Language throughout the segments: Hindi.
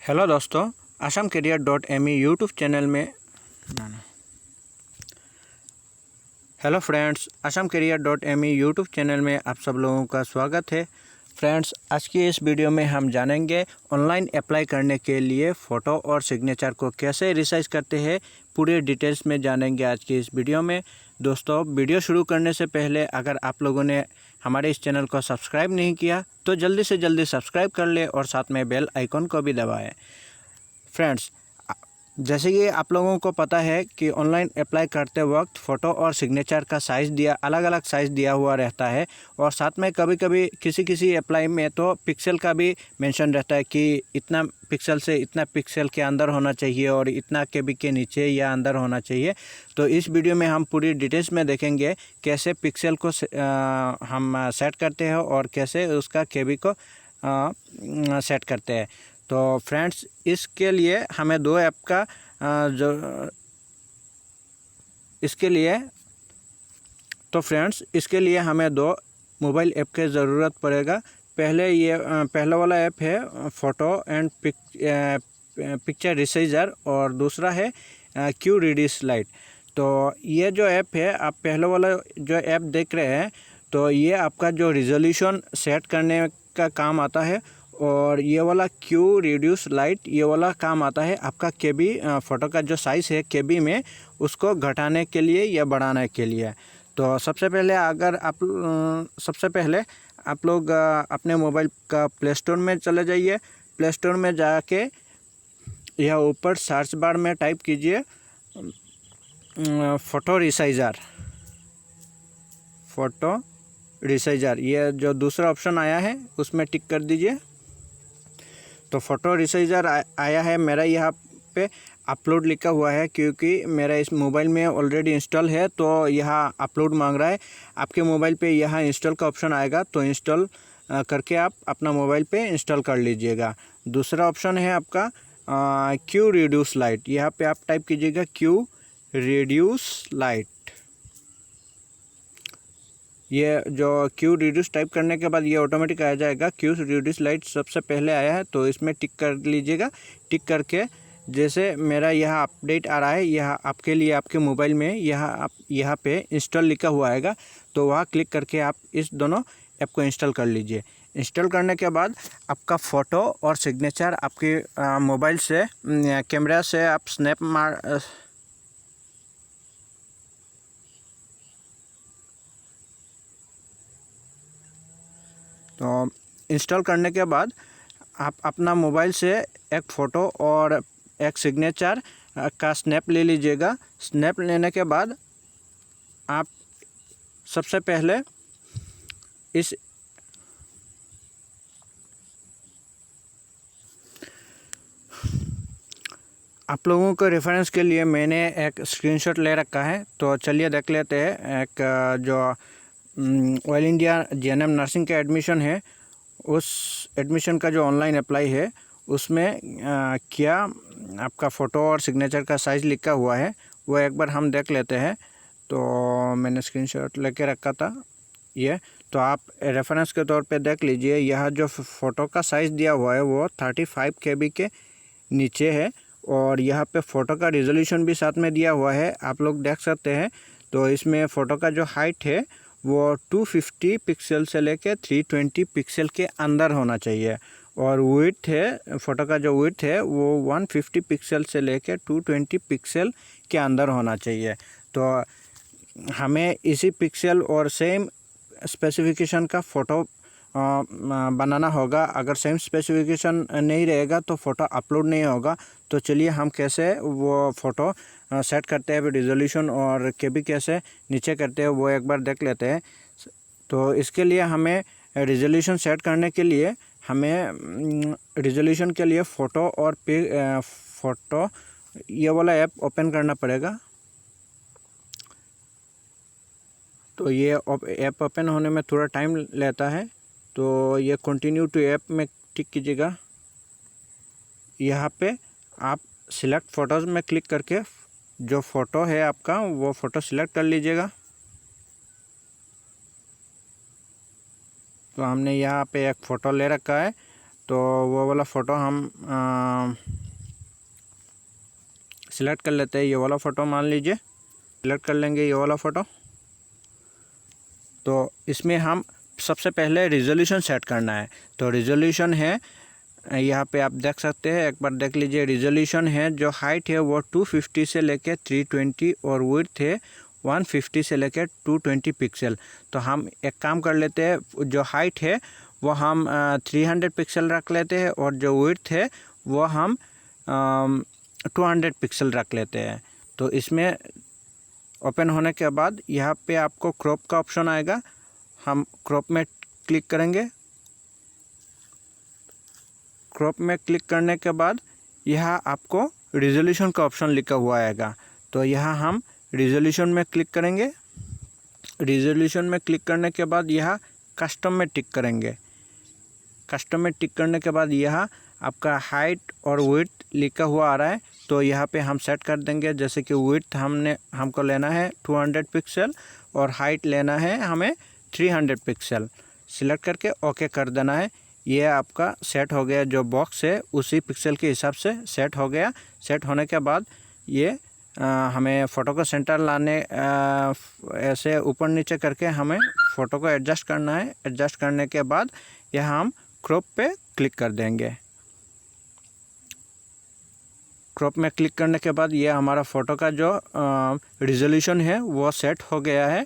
हेलो दोस्तों, Assam career .me YouTube channel में hello friends, Assam career .me YouTube channel में आप सब लोगों का स्वागत है। फ्रेंड्स, आज की इस वीडियो में हम जानेंगे ऑनलाइन अप्लाई करने के लिए फ़ोटो और सिग्नेचर को कैसे रिसाइज करते हैं। पूरे डिटेल्स में जानेंगे आज की इस वीडियो में। दोस्तों, वीडियो शुरू करने से पहले अगर आप लोगों ने हमारे इस चैनल को सब्सक्राइब नहीं किया तो जल्दी से जल्दी सब्सक्राइब कर ले और साथ में बेल आइकन को भी दबाएँ। फ्रेंड्स, जैसे कि आप लोगों को पता है कि ऑनलाइन अप्लाई करते वक्त फ़ोटो और सिग्नेचर का साइज़ अलग अलग साइज़ दिया हुआ रहता है और साथ में कभी कभी किसी अप्लाई में तो पिक्सल का भी मेंशन रहता है कि इतना पिक्सल से इतना पिक्सल के अंदर होना चाहिए और इतना केबी के नीचे या अंदर होना चाहिए। तो इस वीडियो में हम पूरी डिटेल्स में देखेंगे कैसे पिक्सल को हम सेट करते हैं और कैसे उसका केबी को सेट करते हैं। तो फ्रेंड्स, इसके लिए हमें दो ऐप का इसके लिए हमें दो मोबाइल ऐप की ज़रूरत पड़ेगा। पहला वाला ऐप है फ़ोटो एंड पिक्चर रिसाइजर और दूसरा है क्यू रिड्यूस लाइट। तो ये जो ऐप है, आप पहले वाला जो ऐप देख रहे हैं, तो ये आपका जो रिजोल्यूशन सेट करने का काम आता है और ये वाला क्यू रिड्यूस लाइट ये वाला काम आता है आपका केबी फ़ोटो का जो साइज़ है केबी में उसको घटाने के लिए या बढ़ाने के लिए। तो सबसे पहले आप लोग अपने मोबाइल का प्ले स्टोर में चले जाइए। प्ले स्टोर में जाके यह ऊपर सर्च बार में टाइप कीजिए फ़ोटो रिसाइजर। ये जो दूसरा ऑप्शन आया है उसमें टिक कर दीजिए। तो फ़ोटो रिसाइजर आया है, मेरा यहाँ पे अपलोड लिखा हुआ है क्योंकि मेरा इस मोबाइल में ऑलरेडी इंस्टॉल है, तो यहाँ अपलोड मांग रहा है। आपके मोबाइल पे यहाँ इंस्टॉल का ऑप्शन आएगा, तो इंस्टॉल करके आप अपना मोबाइल पे इंस्टॉल कर लीजिएगा। दूसरा ऑप्शन है आपका क्यू रिड्यूस लाइट। यहाँ पे आप टाइप कीजिएगा क्यू रिड्यूस लाइट। ये जो क्यू रिड्यूस टाइप करने के बाद ये ऑटोमेटिक आ जाएगा। क्यू रिड्यूस लाइट सबसे पहले आया है, तो इसमें टिक कर लीजिएगा। टिक करके जैसे मेरा यहाँ अपडेट आ रहा है, यह आपके लिए आपके मोबाइल में यहाँ पे इंस्टॉल लिखा हुआ आएगा, तो वहाँ क्लिक करके आप इस दोनों ऐप को इंस्टॉल कर लीजिए। इंस्टॉल करने के बाद आपका फ़ोटो और सिग्नेचर आपके मोबाइल से कैमरा से आप स्नैप मार तो इंस्टॉल करने के बाद आप अपना मोबाइल से एक फ़ोटो और एक सिग्नेचर का स्नैप ले लीजिएगा। स्नैप लेने के बाद आप सबसे पहले आप लोगों को रेफरेंस के लिए मैंने एक स्क्रीनशॉट ले रखा है, तो चलिए देख लेते हैं। एक जो ऑल इंडिया JNM नर्सिंग का एडमिशन है, उस एडमिशन का जो ऑनलाइन अप्लाई है उसमें क्या आपका फ़ोटो और सिग्नेचर का साइज़ लिखा हुआ है वो एक बार हम देख लेते हैं। तो मैंने स्क्रीनशॉट लेके रखा था ये, तो आप रेफरेंस के तौर पे देख लीजिए। यह जो फ़ोटो का साइज़ दिया हुआ है वो 35 KB के नीचे है और यहाँ पे फ़ोटो का रिजोल्यूशन भी साथ में दिया हुआ है, आप लोग देख सकते हैं। तो इसमें फ़ोटो का जो हाइट है वो 250 पिक्सल से लेके 320 पिक्सल के अंदर होना चाहिए और विड्थ है, फ़ोटो का जो विड्थ है वो 150 पिक्सल से लेके 220 पिक्सल के अंदर होना चाहिए। तो हमें इसी पिक्सल और सेम स्पेसिफिकेशन का फ़ोटो बनाना होगा। अगर सेम स्पेसिफिकेशन नहीं रहेगा तो फ़ोटो अपलोड नहीं होगा। तो चलिए हम कैसे वो फ़ोटो सेट करते हैं, रिजोल्यूशन और केबी कैसे नीचे करते हैं वो एक बार देख लेते हैं। तो इसके लिए हमें रिजोल्यूशन सेट करने के लिए फ़ोटो ये वाला ऐप ओपन करना पड़ेगा। तो ये ऐप ओपन होने में थोड़ा टाइम लेता है, तो ये कंटिन्यू टू ऐप में टिक कीजिएगा। यहाँ पे आप सिलेक्ट फ़ोटोज़ में क्लिक करके जो फ़ोटो है आपका वो फ़ोटो सिलेक्ट कर लीजिएगा। तो हमने यहाँ पे एक फ़ोटो ले रखा है, तो वो वाला फ़ोटो हम सिलेक्ट कर लेते हैं। ये वाला फ़ोटो मान लीजिए सिलेक्ट कर लेंगे, ये वाला फ़ोटो। तो इसमें हम सबसे पहले रिजोल्यूशन सेट करना है। तो रिजोल्यूशन है यहाँ पे आप देख सकते हैं, एक बार देख लीजिए। रिजोल्यूशन है जो हाइट है वो 250 से लेके 320 और विड्थ है 150 से लेके 220 पिक्सल। तो हम एक काम कर लेते हैं, जो हाइट है वो हम 300 पिक्सल रख लेते हैं और जो विड्थ है वो हम 200 पिक्सल रख लेते हैं। तो इसमें ओपन होने के बाद यहाँ पे आपको क्रॉप का ऑप्शन आएगा, हम क्रॉप में क्लिक करेंगे। क्रॉप में क्लिक करने के बाद यहाँ आपको रिजोल्यूशन का ऑप्शन लिखा हुआ आएगा। तो यहाँ हम रिजोल्यूशन में क्लिक करेंगे। रिजोल्यूशन में क्लिक करने के बाद यहाँ कस्टम में टिक करेंगे। कस्टम में टिक करने के बाद यहाँ आपका हाइट और विड्थ लिखा हुआ आ रहा है, तो यहाँ पे हम सेट कर देंगे। जैसे कि विड्थ हमको लेना है 200 पिक्सल और हाइट लेना है हमें 300 पिक्सल। सिलेक्ट करके ओके कर देना है। ये आपका सेट हो गया, जो बॉक्स है उसी पिक्सल के हिसाब से सेट हो गया। सेट होने के बाद ये हमें फ़ोटो को सेंटर लाने ऐसे ऊपर नीचे करके हमें फ़ोटो को एडजस्ट करना है। एडजस्ट करने के बाद यहाँ हम क्रॉप पे क्लिक कर देंगे। क्रॉप में क्लिक करने के बाद ये हमारा फ़ोटो का जो रिजोल्यूशन है वो सेट हो गया है।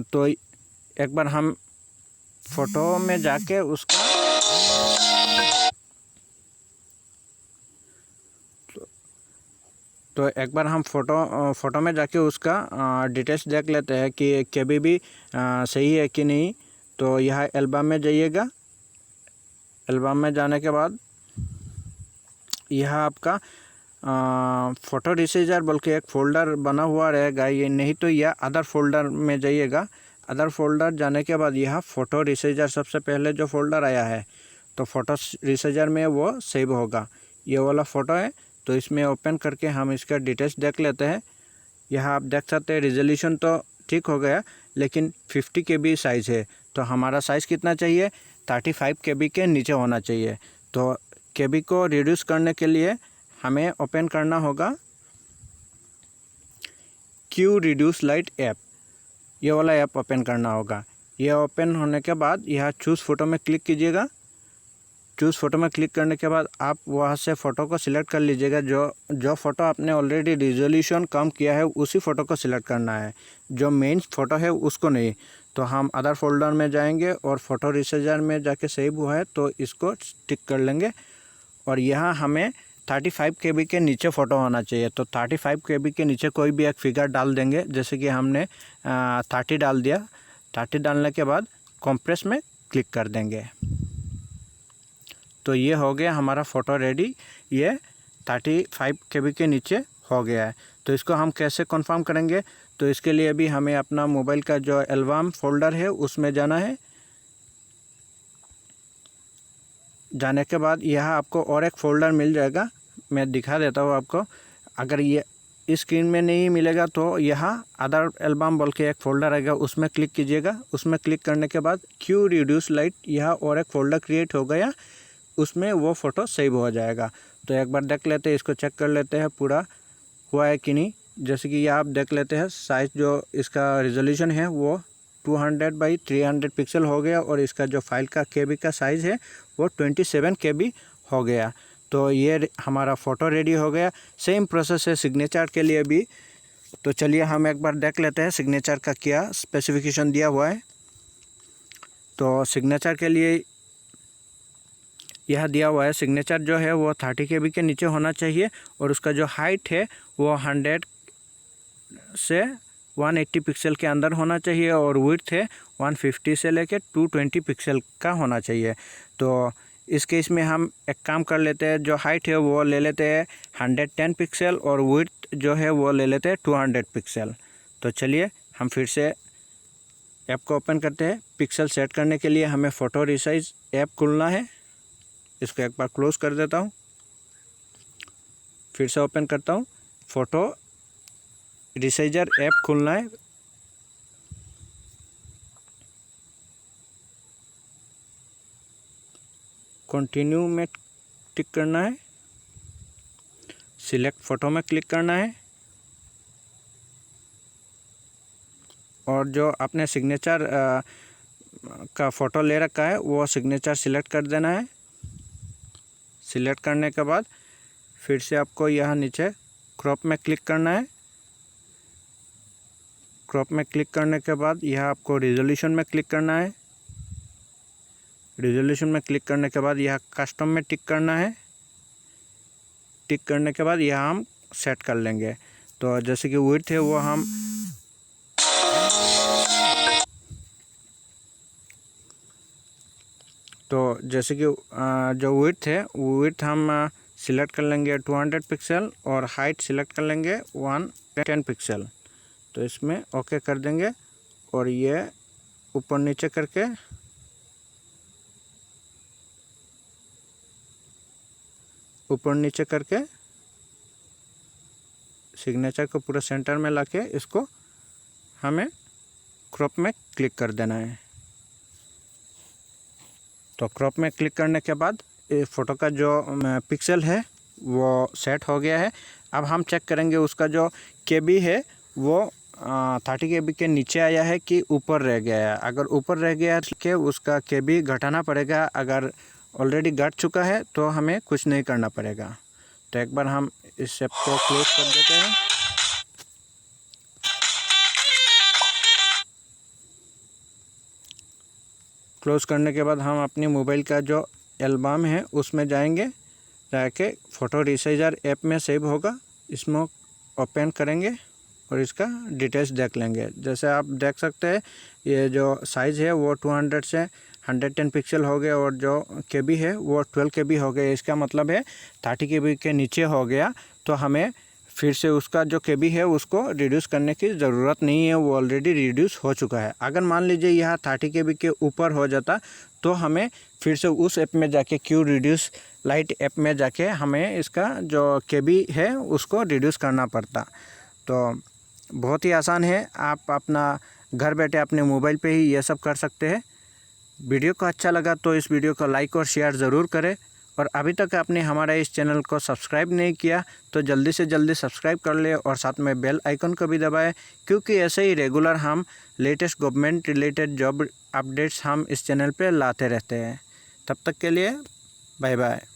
तो एक बार हम फ़ोटो में जाके उसका तो एक बार हम फ़ोटो में जाके उसका डिटेल्स देख लेते हैं कि केबी भी सही है कि नहीं। तो यहाँ एल्बम में जाइएगा। एल्बम में जाने के बाद यहाँ आपका फ़ोटो रिसाइजर बोल के एक फ़ोल्डर बना हुआ रहेगा, ये नहीं तो यह अदर फोल्डर में जाइएगा। अदर फोल्डर जाने के बाद यहाँ फ़ोटो रिसाइजर सबसे पहले जो फ़ोल्डर आया है, तो फ़ोटो रिसाइजर में वो सेव होगा। ये वाला फ़ोटो है, तो इसमें ओपन करके हम इसका डिटेल्स देख लेते हैं। यहाँ आप देख सकते हैं रिजोल्यूशन तो ठीक हो गया, लेकिन 50 KB साइज़ है। तो हमारा साइज़ कितना चाहिए, 35 KB के नीचे होना चाहिए। तो KB को रिड्यूस करने के लिए हमें ओपन करना होगा क्यू रिड्यूस लाइट ऐप, ये वाला ऐप ओपन करना होगा। ये ओपन होने के बाद यहाँ चूज़ फ़ोटो में क्लिक कीजिएगा। चूज़ फ़ोटो में क्लिक करने के बाद आप वहाँ से फ़ोटो को सिलेक्ट कर लीजिएगा। जो फ़ोटो आपने ऑलरेडी रिजोल्यूशन कम किया है उसी फ़ोटो को सिलेक्ट करना है, जो मेन फ़ोटो है उसको नहीं। तो हम अदर फोल्डर में जाएंगे और फ़ोटो रिसाइजर में जाके सेव हुआ है तो इसको टिक कर लेंगे। और यहाँ हमें 35 KB के नीचे फ़ोटो होना चाहिए। तो 35 KB के नीचे कोई भी एक फिगर डाल देंगे, जैसे कि हमने 30 डाल दिया। 30 डालने के बाद कंप्रेस में क्लिक कर देंगे। तो ये हो गया हमारा फ़ोटो रेडी। ये 35 KB के नीचे हो गया है। तो इसको हम कैसे कंफर्म करेंगे, तो इसके लिए भी हमें अपना मोबाइल का जो एल्बम फोल्डर है उसमें जाना है। जाने के बाद यहाँ आपको और एक फ़ोल्डर मिल जाएगा, मैं दिखा देता हूँ आपको। अगर ये इस स्क्रीन में नहीं मिलेगा तो यहाँ अदर एल्बम बोल के एक फ़ोल्डर आएगा, उसमें क्लिक कीजिएगा। उसमें क्लिक करने के बाद क्यू रिड्यूस लाइट, यहाँ और एक फ़ोल्डर क्रिएट हो गया, उसमें वो फ़ोटो सेव हो जाएगा। तो एक बार देख लेते हैं, इसको चेक कर लेते हैं पूरा हुआ है कि नहीं। जैसे कि ये आप देख लेते हैं, साइज़ जो इसका रिजोल्यूशन है वो 200x300 पिक्सल हो गया और इसका जो फाइल का KB का साइज़ है वो 27 KB हो गया। तो ये हमारा फ़ोटो रेडी हो गया। सेम प्रोसेस है सिग्नेचर के लिए भी। तो चलिए हम एक बार देख लेते हैं सिग्नेचर का क्या स्पेसिफिकेशन दिया हुआ है। तो सिग्नेचर के लिए यह दिया हुआ है, सिग्नेचर जो है वो 30 KB के नीचे होना चाहिए और उसका जो हाइट है वो 100 से 180 पिक्सल के अंदर होना चाहिए और विड्थ है 150 से लेकर 220 पिक्सल का होना चाहिए। तो इस केस में हम एक काम कर लेते हैं, जो हाइट है वो ले लेते हैं 110 पिक्सल और विड्थ जो है वो ले लेते हैं 200 पिक्सल। तो चलिए हम फिर से ऐप को ओपन करते हैं। पिक्सल सेट करने के लिए हमें फ़ोटो रिसाइज ऐप खुलना है। इसको एक बार क्लोज़ कर देता हूँ, फिर से ओपन करता हूँ। फ़ोटो रिसाइजर ऐप खुलना है। कंटिन्यू में टिक करना है, सिलेक्ट फ़ोटो में क्लिक करना है और जो आपने सिग्नेचर का फ़ोटो ले रखा है वो सिग्नेचर सिलेक्ट कर देना है। सिलेक्ट करने के बाद फिर से आपको यहाँ नीचे क्रॉप में क्लिक करना है। क्रॉप में क्लिक करने के बाद यहाँ आपको रिजोल्यूशन में क्लिक करना है। रिजोल्यूशन में क्लिक करने के बाद यहाँ कस्टम में टिक करना है। टिक करने के बाद यहाँ हम सेट कर लेंगे। तो जैसे कि विड्थ है वो हम जैसे कि जो विड्थ है वो विड्थ हम सिलेक्ट कर लेंगे 200 पिक्सल और हाइट सिलेक्ट कर लेंगे 110 पिक्सल। तो इसमें ओके कर देंगे और ये ऊपर नीचे करके सिग्नेचर को पूरा सेंटर में लाके इसको हमें क्रॉप में क्लिक कर देना है। तो क्रॉप में क्लिक करने के बाद फ़ोटो का जो पिक्सल है वो सेट हो गया है। अब हम चेक करेंगे उसका जो केबी है वो 30 केबी के नीचे आया है कि ऊपर रह गया है। अगर ऊपर रह गया है तो उसका केबी घटाना पड़ेगा। अगर ऑलरेडी घट चुका है तो हमें कुछ नहीं करना पड़ेगा। तो एक बार हम इस ऐप को क्लोज कर देते हैं। क्लोज करने के बाद हम अपनी मोबाइल का जो एल्बम है उसमें जाएंगे, जाके फ़ोटो रिसाइजर ऐप में सेव होगा, इसमें ओपन करेंगे और इसका डिटेल्स देख लेंगे। जैसे आप देख सकते हैं ये जो साइज़ है वो 200 से 110 पिक्सल हो गया और जो केबी है वो 12 केबी हो गया। इसका मतलब है 30 केबी के नीचे हो गया। तो हमें फिर से उसका जो केबी है उसको रिड्यूस करने की ज़रूरत नहीं है, वो ऑलरेडी रिड्यूस हो चुका है। अगर मान लीजिए यह 30 केबी के ऊपर हो जाता तो हमें फिर से उस ऐप में जाके क्यू रिड्यूस लाइट ऐप में जाके हमें इसका जो केबी है उसको रिड्यूस करना पड़ता। तो बहुत ही आसान है, आप अपना घर बैठे अपने मोबाइल पे ही ये सब कर सकते हैं। वीडियो को अच्छा लगा तो इस वीडियो को लाइक और शेयर ज़रूर करें और अभी तक आपने हमारा इस चैनल को सब्सक्राइब नहीं किया तो जल्दी से जल्दी सब्सक्राइब कर ले और साथ में बेल आइकन को भी दबाएं, क्योंकि ऐसे ही रेगुलर हम latest government related job updates हम इस चैनल पे लाते रहते हैं। तब तक के लिए बाय बाय।